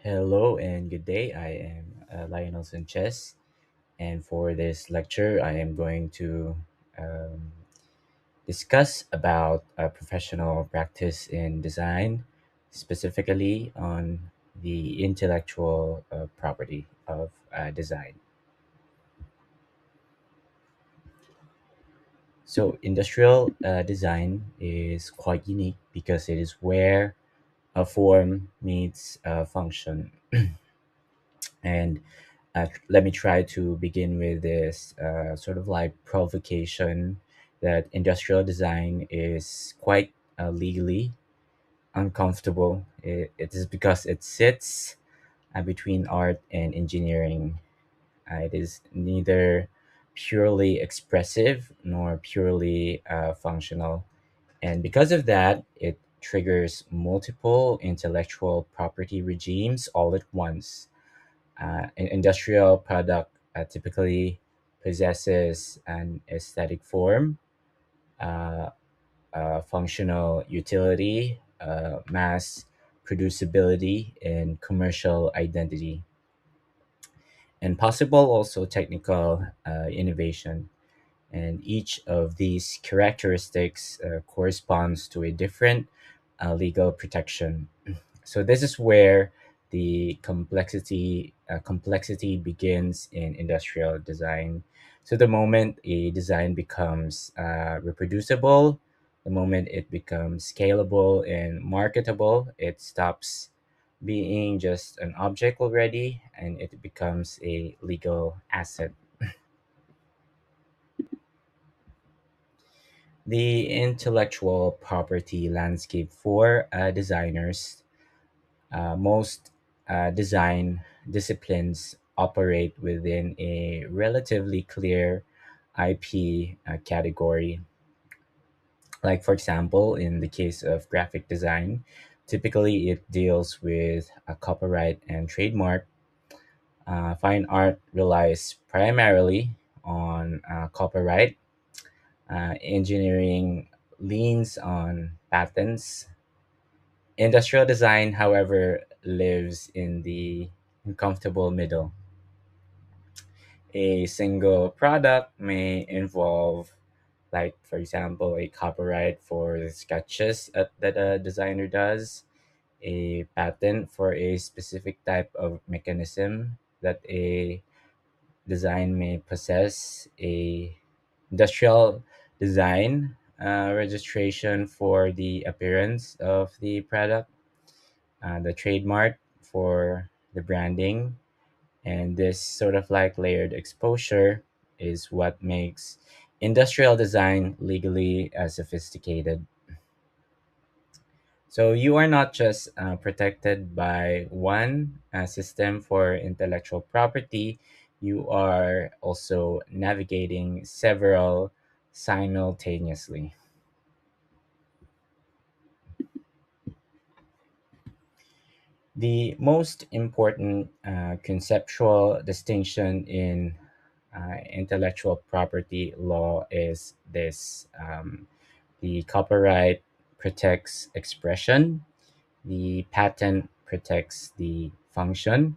Hello and good day. I am Lionel Sanchez, and for this lecture, I am going to um, discuss about professional practice in design, specifically on the intellectual property of design. So, industrial design is quite unique because it is where a form meets a function, and let me try to begin with this sort of like provocation that industrial design is quite legally uncomfortable. It is because it sits between art and engineering. It is neither purely expressive nor purely functional. And because of that, it triggers multiple intellectual property regimes all at once. An industrial product typically possesses an aesthetic form, uh, functional utility, mass producibility, and commercial identity, and possible also technical innovation. And each of these characteristics corresponds to a different legal protection. So this is where the complexity begins in industrial design. So the moment a design becomes reproducible, the moment it becomes scalable and marketable, it stops being just an object already, and it becomes a legal asset. The intellectual property landscape for designers. Most design disciplines operate within a relatively clear IP category. Like, for example, in the case of graphic design, typically it deals with a copyright and trademark. Fine art relies primarily on copyright. Engineering leans on patents. Industrial design, however, lives in the uncomfortable middle. A single product may involve, like, for example, a copyright for the sketches that a designer does, a patent for a specific type of mechanism that a design may possess, a industrial design registration for the appearance of the product, the trademark for the branding, and this sort of like layered exposure is what makes industrial design legally sophisticated. So you are not just protected by one system for intellectual property, you are also navigating several simultaneously. The most important conceptual distinction in intellectual property law is this: the copyright protects expression, the patent protects the function,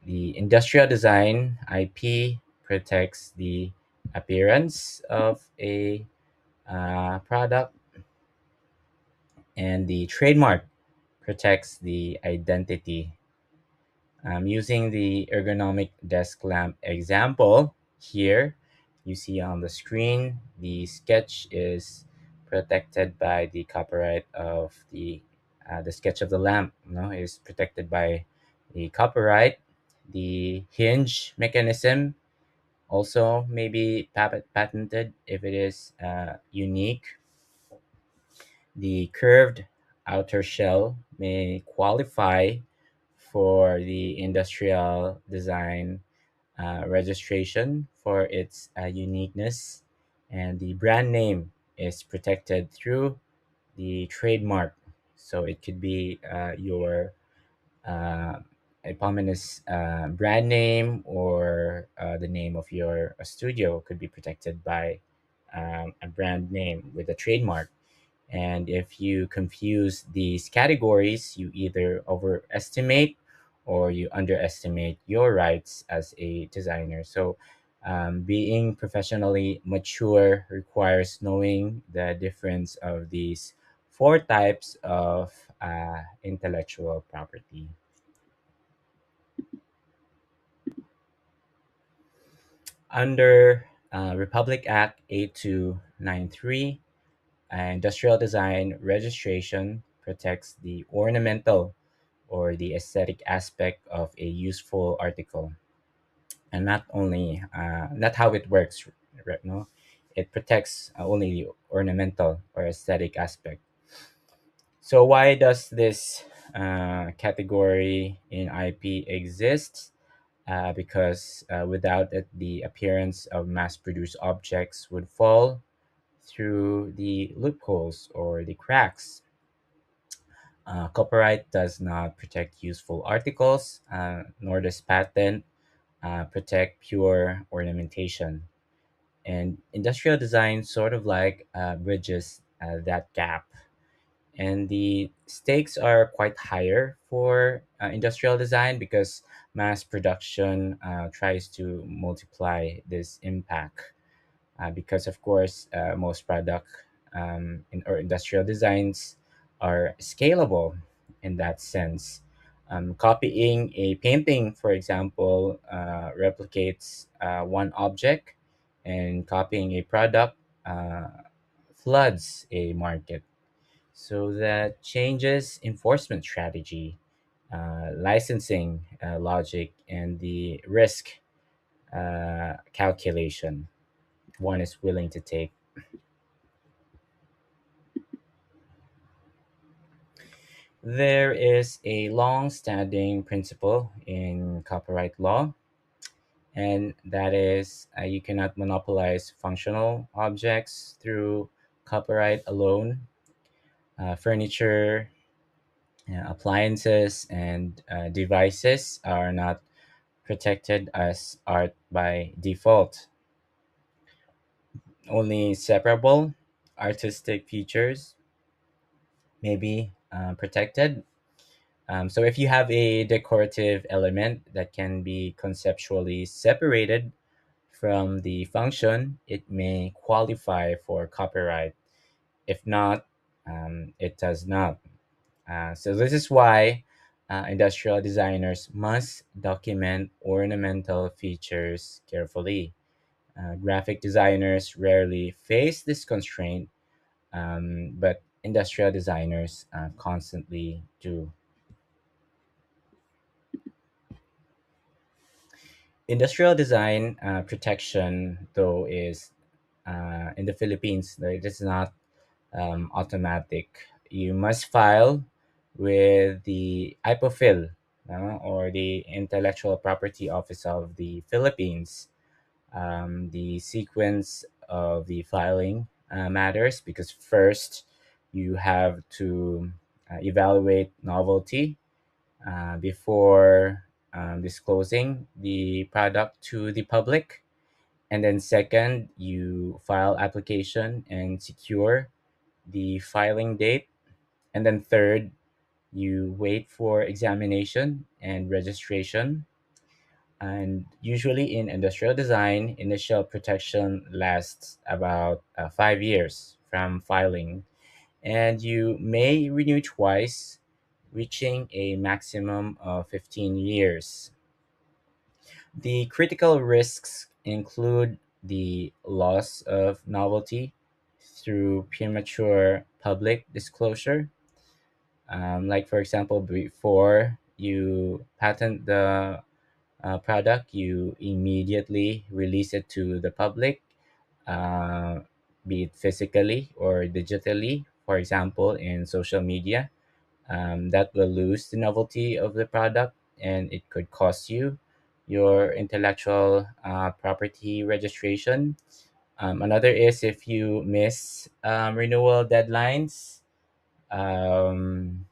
the industrial design IP protects the appearance of a product, and the trademark protects the identity. Using the ergonomic desk lamp example here, you see on the screen, the sketch is protected by the copyright of the sketch of the lamp. Is protected by the copyright. The hinge mechanism also may be patented if it is unique. The curved outer shell may qualify for the industrial design registration for its uniqueness, and the brand name is protected through the trademark. So it could be your uh, eponymous brand name, or the name of your studio could be protected by a brand name with a trademark. And if you confuse these categories, you either overestimate or you underestimate your rights as a designer. So, being professionally mature requires knowing the difference of these four types of intellectual property. Under Republic Act 8293, industrial design registration protects the ornamental or the aesthetic aspect of a useful article, and not how it works, right? No, it protects only the ornamental or aesthetic aspect. So why does this category in IP exist? Because without it, the appearance of mass-produced objects would fall through the loopholes or the cracks. Copyright does not protect useful articles, nor does patent protect pure ornamentation. And industrial design sort of like bridges that gap. And the stakes are quite higher for industrial design because mass production tries to multiply this impact. Because of course most product or industrial designs are scalable in that sense. Copying a painting, for example, replicates one object, and copying a product uh, floods a market. So that changes enforcement strategy, licensing logic, and the risk calculation one is willing to take. There is a long standing principle in copyright law, and that is you cannot monopolize functional objects through copyright alone. Furniture, appliances, and devices are not protected as art by default. Only separable artistic features may be protected. So if you have a decorative element that can be conceptually separated from the function, it may qualify for copyright. If not, it does not. So this is why industrial designers must document ornamental features carefully. Graphic designers rarely face this constraint, but industrial designers constantly do. Industrial design protection, though, is in the Philippines, though it is not automatic. You must file with the IPOFIL, or the Intellectual Property Office of the Philippines. The sequence of the filing matters because first you have to evaluate novelty before disclosing the product to the public. And then second, you file application and secure the filing date. And then third, you wait for examination and registration. And usually in industrial design, initial protection lasts about 5 years from filing. And you may renew twice, reaching a maximum of 15 years. The critical risks include the loss of novelty through premature public disclosure. Like, for example, before you patent the product, you immediately release it to the public, uh, be it physically or digitally, for example, in social media. That will lose the novelty of the product, and it could cost you your intellectual property registration. Another is if you miss renewal deadlines. Um,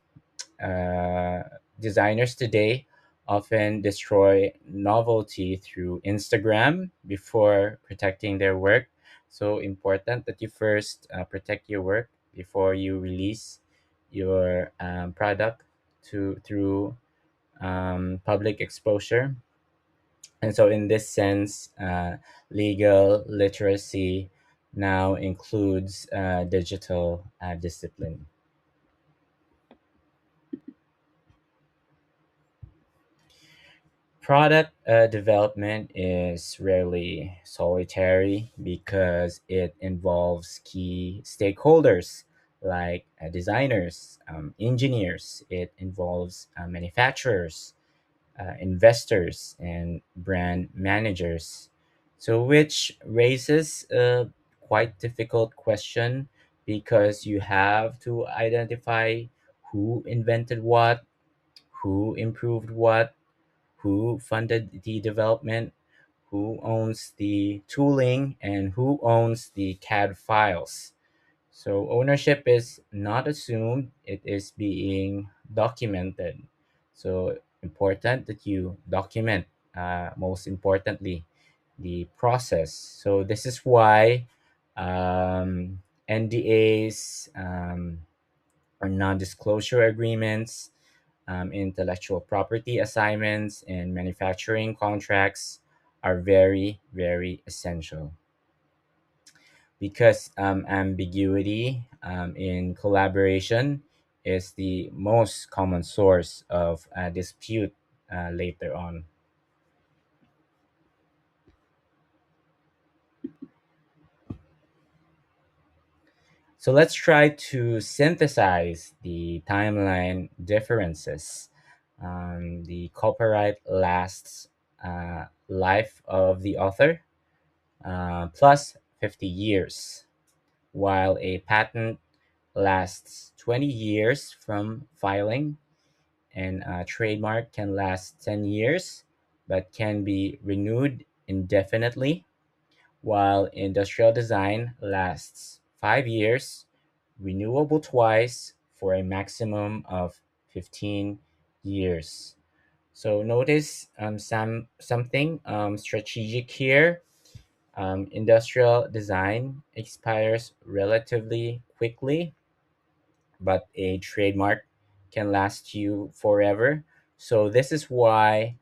uh, Designers today often destroy novelty through Instagram before protecting their work. So important that you first protect your work before you release your product to through public exposure. And so, in this sense, legal literacy now includes digital discipline. Product development is rarely solitary because it involves key stakeholders like designers, engineers, it involves manufacturers, investors, and brand managers. So, which raises a quite difficult question because you have to identify who invented what, who improved what, who funded the development, who owns the tooling, and who owns the CAD files. So ownership is not assumed, it is being documented. So important that you document, most importantly, the process. So this is why NDAs, or non-disclosure agreements, intellectual property assignments, and manufacturing contracts are very, very essential because ambiguity in collaboration is the most common source of dispute later on. So let's try to synthesize the timeline differences. The copyright lasts life of the author plus 50 years, while a patent lasts 20 years from filing, and a trademark can last 10 years but can be renewed indefinitely, while industrial design lasts 5 years, renewable twice for a maximum of 15 years. So notice something strategic here. Industrial design expires relatively quickly, but a trademark can last you forever. So, this is why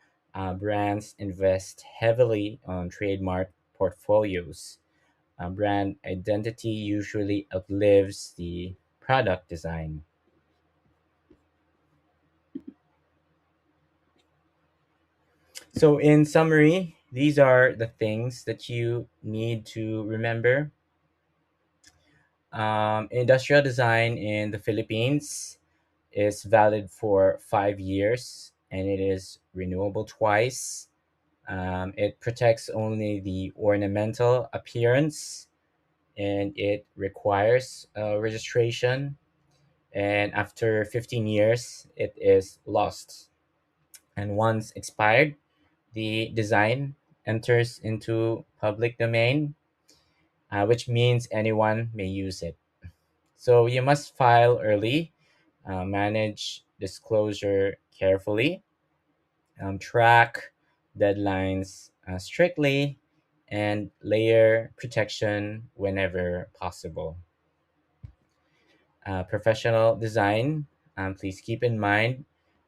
brands invest heavily on trademark portfolios. Brand identity usually outlives the product design. So, in summary, these are the things that you need to remember. Industrial design in the Philippines is valid for 5 years and it is renewable twice. It protects only the ornamental appearance and it requires registration. And after 15 years, it is lost. And once expired, the design enters into public domain, which means anyone may use it. So you must file early, manage disclosure carefully, track deadlines strictly, and layer protection whenever possible. Professional design, please keep in mind,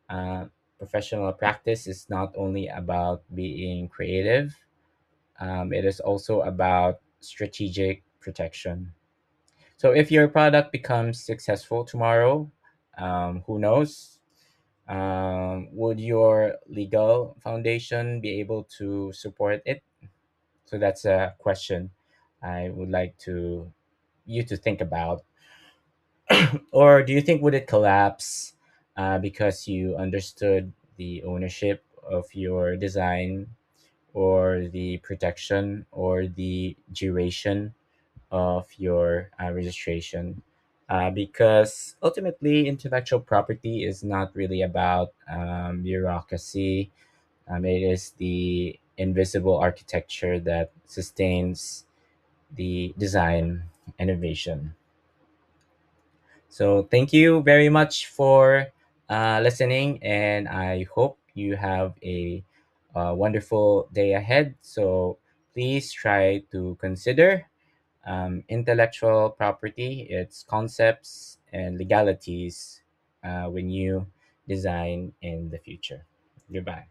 uh, professional practice is not only about being creative, it is also about strategic protection. So if your product becomes successful tomorrow, who knows? Would your legal foundation be able to support it? So that's a question I would like to you to think about. Or do you think would it collapse because you understood the ownership of your design or the protection or the duration of your registration? Because ultimately, intellectual property is not really about bureaucracy. It is the invisible architecture that sustains the design innovation. So, thank you very much for listening, and I hope you have a wonderful day ahead. So, please try to consider intellectual property, its concepts and legalities when you design in the future. Goodbye.